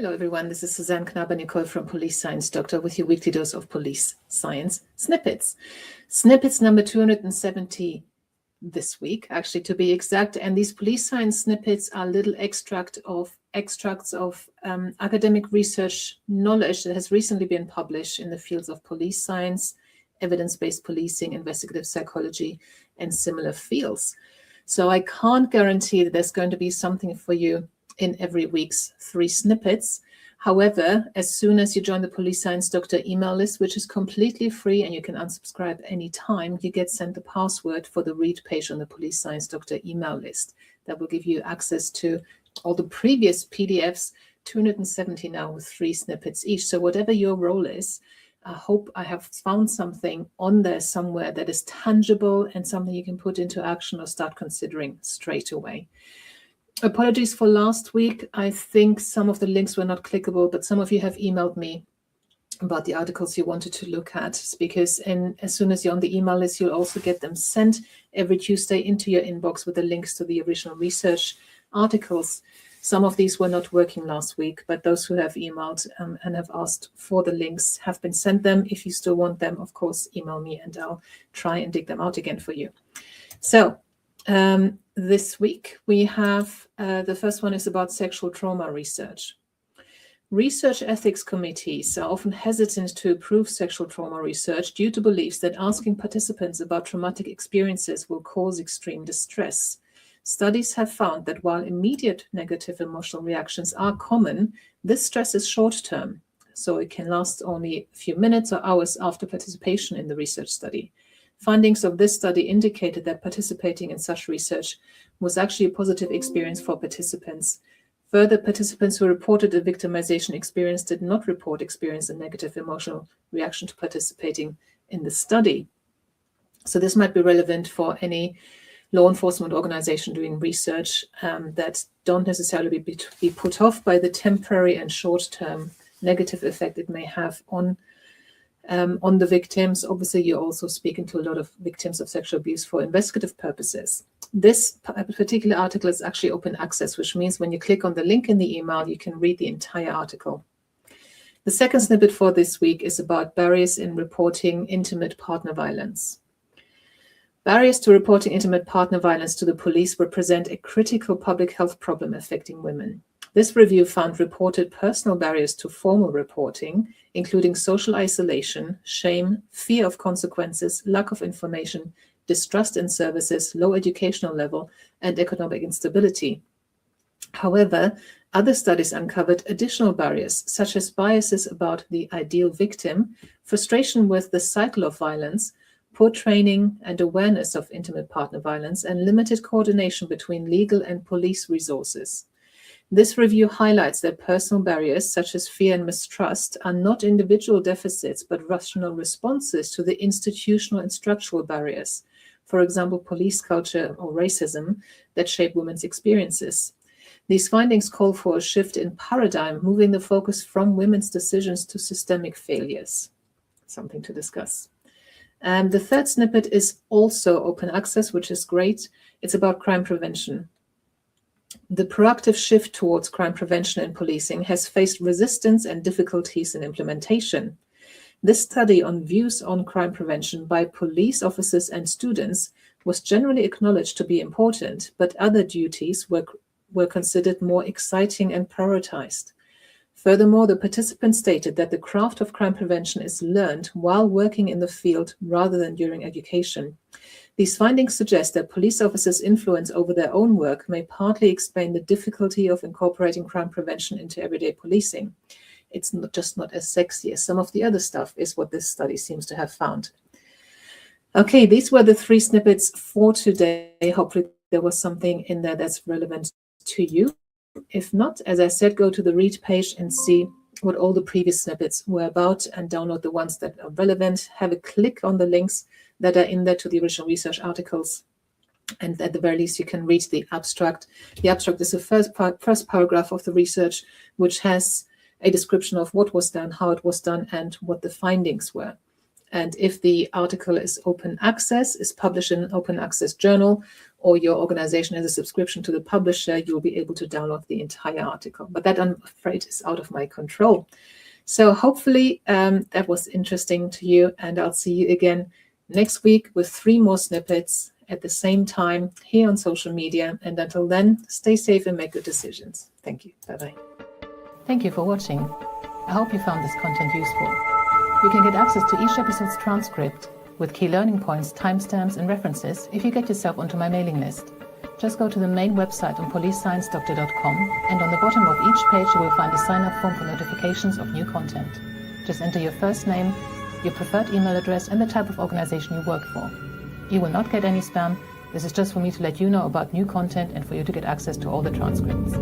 Hello, everyone. This is Suzanne Knaber-Nicole from Police Science Doctor with your weekly dose of police science snippets. Snippets number 270 this week, actually, to be exact. And these police science snippets are little extracts of academic research knowledge that has recently been published in the fields of police science, evidence-based policing, investigative psychology, and similar fields. So I can't guarantee that there's going to be something for you in every week's 3 snippets. However, as soon as you join the Police Science Doctor email list, which is completely free and you can unsubscribe anytime, you get sent the password for the read page on the Police Science Doctor email list. That will give you access to all the previous PDFs, 270 now with 3 snippets each. So whatever your role is, I hope I have found something on there somewhere that is tangible and something you can put into action or start considering straight away. Apologies for last week. I think some of the links were not clickable, but some of you have emailed me about the articles you wanted to look at, because as soon as you're on the email list, you'll also get them sent every Tuesday into your inbox with the links to the original research articles. Some of these were not working last week, but those who have emailed and have asked for the links have been sent them. If you still want them, of course, email me and I'll try and dig them out again for you. So this week we have the first one is about sexual trauma research. Research ethics committees are often hesitant to approve sexual trauma research due to beliefs that asking participants about traumatic experiences will cause extreme distress. Studies have found that while immediate negative emotional reactions are common, this stress is short-term, so it can last only a few minutes or hours after participation in the research study. Findings of this study indicated that participating in such research was actually a positive experience for participants. Further, participants who reported a victimization experience did not report experience a negative emotional reaction to participating in the study. So this might be relevant for any law enforcement organization doing research that don't necessarily be put off by the temporary and short-term negative effect it may have on the victims. Obviously, you're also speaking to a lot of victims of sexual abuse for investigative purposes. This particular article is actually open access, which means when you click on the link in the email, you can read the entire article. The second snippet for this week is about barriers in reporting intimate partner violence. Barriers to reporting intimate partner violence to the police represent a critical public health problem affecting women. This review found reported personal barriers to formal reporting, including social isolation, shame, fear of consequences, lack of information, distrust in services, low educational level, and economic instability. However, other studies uncovered additional barriers, such as biases about the ideal victim, frustration with the cycle of violence, poor training and awareness of intimate partner violence, and limited coordination between legal and police resources. This review highlights that personal barriers such as fear and mistrust are not individual deficits, but rational responses to the institutional and structural barriers, for example, police culture or racism, that shape women's experiences. These findings call for a shift in paradigm, moving the focus from women's decisions to systemic failures. Something to discuss. The third snippet is also open access, which is great. It's about crime prevention. The proactive shift towards crime prevention and policing has faced resistance and difficulties in implementation. This study on views on crime prevention by police officers and students was generally acknowledged to be important, but other duties were considered more exciting and prioritized. Furthermore, the participants stated that the craft of crime prevention is learned while working in the field rather than during education. These findings suggest that police officers' influence over their own work may partly explain the difficulty of incorporating crime prevention into everyday policing. It's not as sexy as some of the other stuff, is what this study seems to have found. Okay, these were the 3 snippets for today. Hopefully there was something in there that's relevant to you. If not, as I said, go to the read page and see what all the previous snippets were about and download the ones that are relevant. Have a click on the links that are in there to the original research articles. And at the very least, you can read the abstract. The abstract is the first paragraph of the research, which has a description of what was done, how it was done, and what the findings were. And if the article is open access, is published in an open access journal, or your organization has a subscription to the publisher, you'll be able to download the entire article. But that, I'm afraid, is out of my control. So hopefully that was interesting to you, and I'll see you again next week with 3 more snippets at the same time here on social media. And until then, stay safe and make good decisions. Thank you. Bye-bye. Thank you for watching. I hope you found this content useful. You can get access to each episode's transcript with key learning points, timestamps, and references if you get yourself onto my mailing list. Just go to the main website on policesciencedoctor.com, and on the bottom of each page you will find a sign-up form for notifications of new content. Just enter your first name, your preferred email address, and the type of organization you work for. You will not get any spam. This is just for me to let you know about new content and for you to get access to all the transcripts.